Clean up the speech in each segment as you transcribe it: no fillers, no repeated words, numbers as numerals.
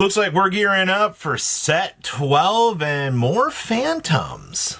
Looks like we're gearing up for set 12 and more Phantoms.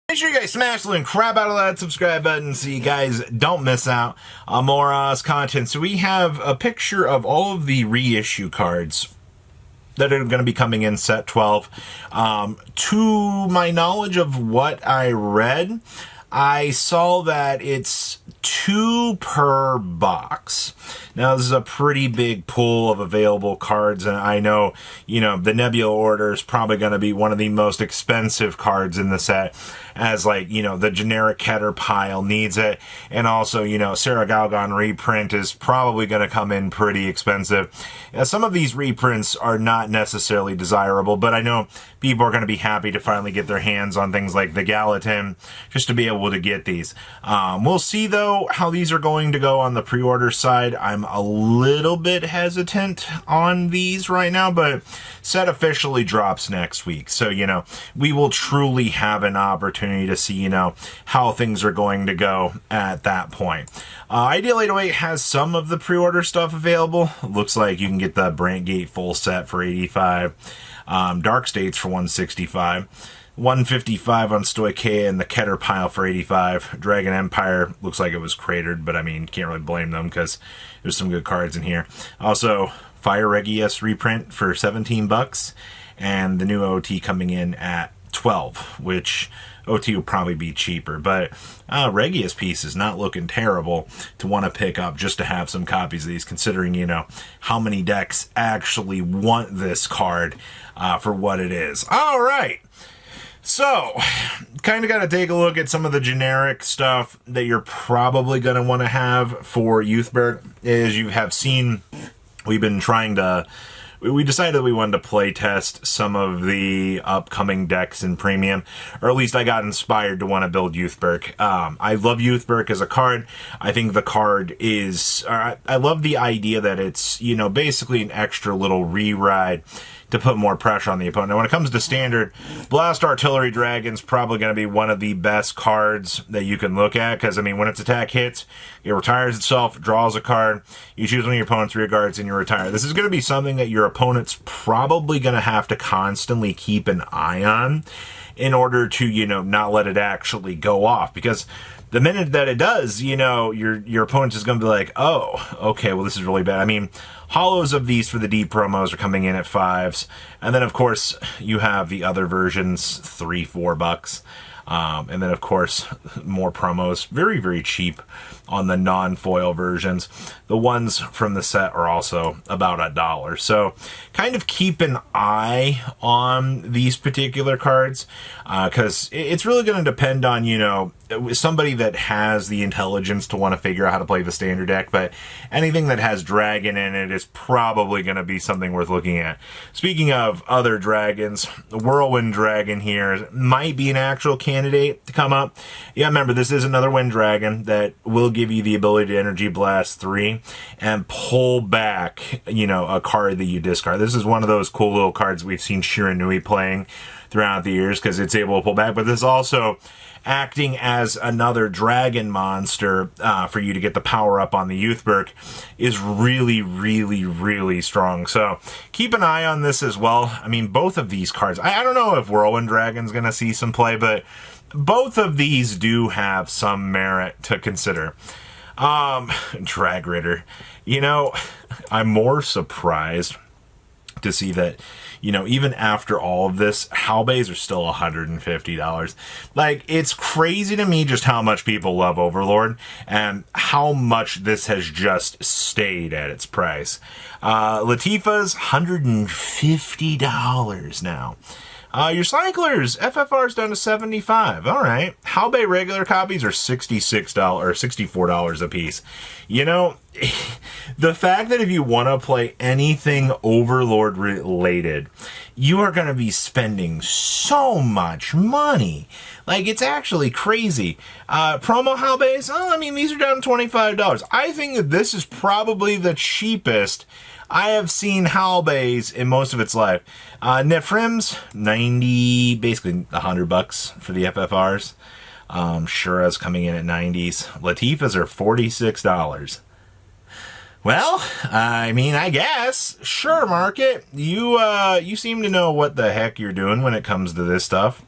Make sure you guys smash the crap out of that subscribe button so you guys don't miss out on more content. So we have a picture of all of the reissue cards that are going to be coming in set 12. To my knowledge of what I read, I saw that it's 2 per box. Now, this is a pretty big pool of available cards, and I know, the Nebula Order is probably going to be one of the most expensive cards in the set, as, the generic Keter pile needs it, and also, Sarah Galgon reprint is probably going to come in pretty expensive. Some of these reprints are not necessarily desirable, but I know people are going to be happy to finally get their hands on things like the Gallatin, just to be able to get these. We'll see, though, how these are going to go on the pre-order side. I'm a little bit hesitant on these right now, but set officially drops next week. So, we will truly have an opportunity to see, how things are going to go at that point. Ideal 808 has some of the pre-order stuff available. Looks like you can get the Brantgate full set for $85. Dark States for $165. $155 on Stoicheia and the Keter pile for $85. Dragon Empire looks like it was cratered, but can't really blame them because there's some good cards in here. Also, Fire Regius reprint for $17, and the new OT coming in at $12, which OT will probably be cheaper, but Regius piece is not looking terrible to want to pick up just to have some copies of these, considering, how many decks actually want this card for what it is. All right. So, kind of got to take a look at some of the generic stuff that you're probably going to want to have for Youthberg. As you have seen, we decided that we wanted to play test some of the upcoming decks in Premium, or at least I got inspired to want to build Youthberg. I love Youthberg as a card. I think the card is, I love the idea that it's, basically an extra little re-ride to put more pressure on the opponent. Now, when it comes to standard, Blast Artillery Dragon's probably going to be one of the best cards that you can look at, because, when its attack hits, it retires itself, draws a card, you choose one of your opponent's rear guards, and you retire. This is going to be something that your opponent's probably going to have to constantly keep an eye on in order to, not let it actually go off, because the minute that it does, your opponent's just going to be like, oh, okay, well, this is really bad. Hollows of these for the D promos are coming in at $5s. And then, of course, you have the other versions, $3-4. And then, of course, more promos. Very, very cheap on the non-foil versions. The ones from the set are also about $1. So, kind of keep an eye on these particular cards, because it's really going to depend on, somebody that has the intelligence to want to figure out how to play the standard deck, but anything that has dragon in it is probably going to be something worth looking at. Speaking of other dragons, the Whirlwind Dragon here might be an actual candidate to come up. Yeah, remember, this is another Wind Dragon that will give you the ability to Energy Blast 3 and pull back, a card that you discard. This is one of those cool little cards we've seen Shiranui playing throughout the years, because it's able to pull back, but this is also acting as another dragon monster for you to get the power up on the Youthberg is really, really, really strong. So keep an eye on this as well. Both of these cards, I don't know if Whirlwind Dragon's going to see some play, but both of these do have some merit to consider. Drag Ritter. I'm more surprised to see that, even after all of this, Halbeys are still $150. It's crazy to me just how much people love Overlord and how much this has just stayed at its price. Latifah's $150 now. Your Cyclers, FFR's down to $75. All right. Halbey regular copies are $66 or $64 a piece. The fact that if you want to play anything Overlord related, you are going to be spending so much money. It's actually crazy. Promo Halbeys, these are down to $25. I think that this is probably the cheapest I have seen Halbeys in most of its life. Nefrim's, 90, basically $100 for the FFRs. Shura's coming in at 90s. Latifah's are $46. Well, I mean, I guess. Sure, Market. You seem to know what the heck you're doing when it comes to this stuff.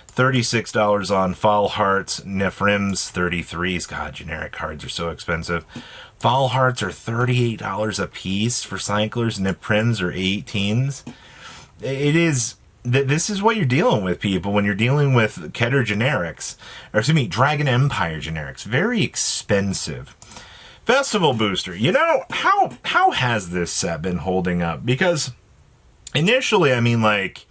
$36 on Fall Hearts, Nif Rims, 33s. God, generic cards are so expensive. Fall Hearts are $38 a piece for cyclers. Nif Rims are 18s. It is... This is what you're dealing with, people, when you're dealing with Keter generics. Or, excuse me, Dragon Empire generics. Very expensive. Festival Booster. You know, how has this set been holding up? Because initially, I mean, like,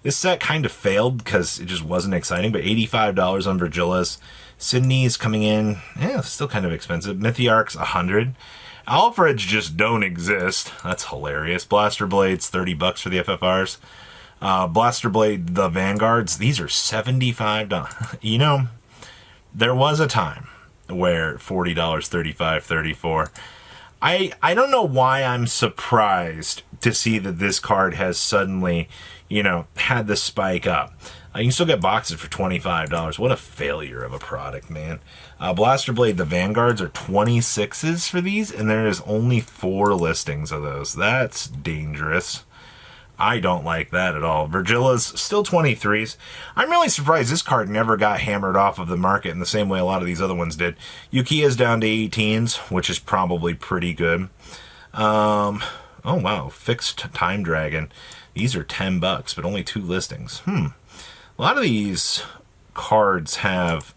this set kind of failed because it just wasn't exciting, but $85 on Virgilis. Sydney's coming in, still kind of expensive. Mythiarch's $100. Alfreds just don't exist. That's hilarious. Blaster Blades, $30 for the FFRs. Blaster Blade, the Vanguards, these are $75. You know, there was a time where $40, $35, $34. I don't know why I'm surprised to see that this card has suddenly, had the spike up. You can still get boxes for $25. What a failure of a product, man. Blaster Blade, the Vanguards are 26s for these, and there is only 4 listings of those. That's dangerous. I don't like that at all. Virgila's still 23s. I'm really surprised this card never got hammered off of the market in the same way a lot of these other ones did. Yukia's down to 18s, which is probably pretty good. Oh, wow. Fixed Time Dragon. These are $10, but only 2 listings. A lot of these cards have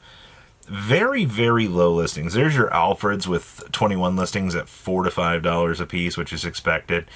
very, very low listings. There's your Alfreds with 21 listings at $4 to $5 a piece, which is expected.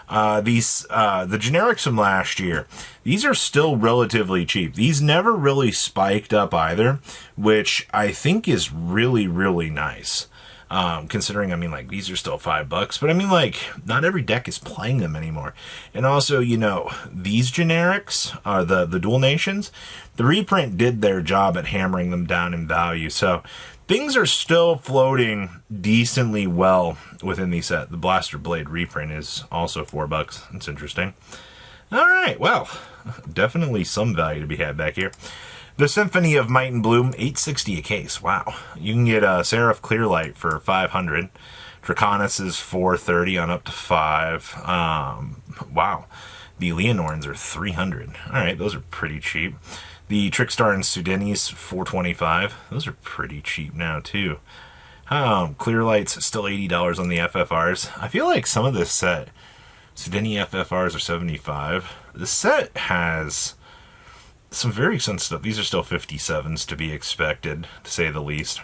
The generics from last year, these are still relatively cheap. These never really spiked up either, which I think is really, really nice. Considering, I mean, like, these are still $5, but I mean, like, not every deck is playing them anymore. And also, these generics are the Dual Nations. The reprint did their job at hammering them down in value. So things are still floating decently well within the set. The Blaster Blade reprint is also $4. It's interesting. All right, well, definitely some value to be had back here. The Symphony of Might and Bloom, $8.60 a case. Wow. You can get a Seraph Clearlight for $500. Draconis is $4.30 on up to $5. Wow. The Leonorns are $300. All right, those are pretty cheap. The Trickstar and Sudenis, $425. Those are pretty cheap now, too. Clearlight's still $80 on the FFRs. I feel like some of this set, Sudeni FFRs are $75. This set has some very expensive stuff. These are still 57s to be expected, to say the least.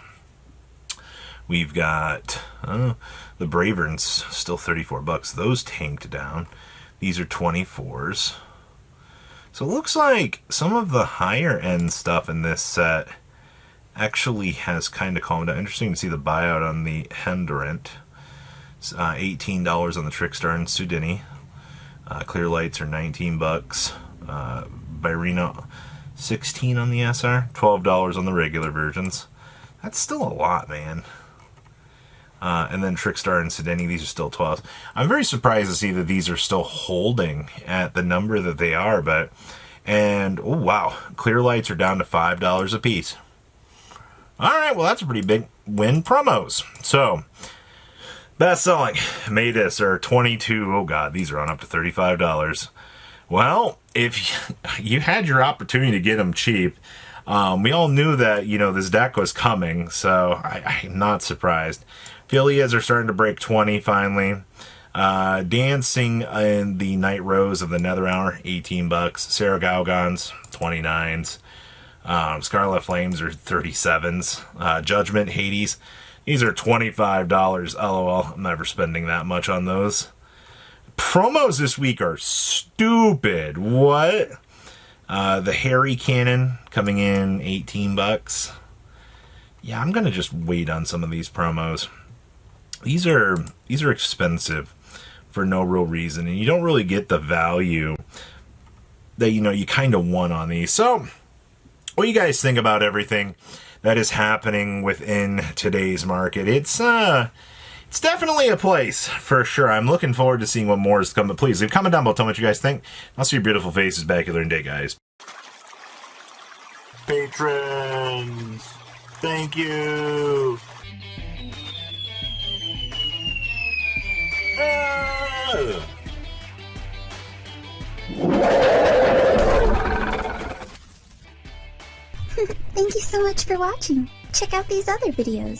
We've got the Braverns, still $34. Those tanked down. These are 24s. So it looks like some of the higher end stuff in this set actually has kind of calmed down. Interesting to see the buyout on the Hendorant. $18 on the Trickstar and Sudeni. Clear Lights are $19. Byrino, $16 on the SR. $12 on the regular versions. That's still a lot, man. And then Trickstar and Sudeni, these are still 12s. I'm very surprised to see that these are still holding at the number that they are, oh wow, Clear Lights are down to $5 a piece. Alright, well that's a pretty big win. Promos. So, best selling, Matus are 22, oh god, these are on up to $35. Well, if you had your opportunity to get them cheap, we all knew that, this deck was coming, so I'm not surprised. Philias are starting to break 20 finally. Dancing in the Night Rose of the Nether Hour, $18. Sarah Gaugons, 29s. Scarlet Flames are 37s. Judgment, Hades, these are $25. LOL, I'm never spending that much on those. Promos this week are stupid. What? The Harry Cannon coming in $18. Yeah, I'm gonna just wait on some of these promos. These are expensive for no real reason, and you don't really get the value that you kind of want on these. So, what do you guys think about everything that is happening within today's market? It's definitely a place for sure. I'm looking forward to seeing what more is coming. Please leave a comment down below. Tell me what you guys think. I'll see your beautiful faces back here in day, guys. Patrons, thank you. Thank you so much for watching. Check out these other videos.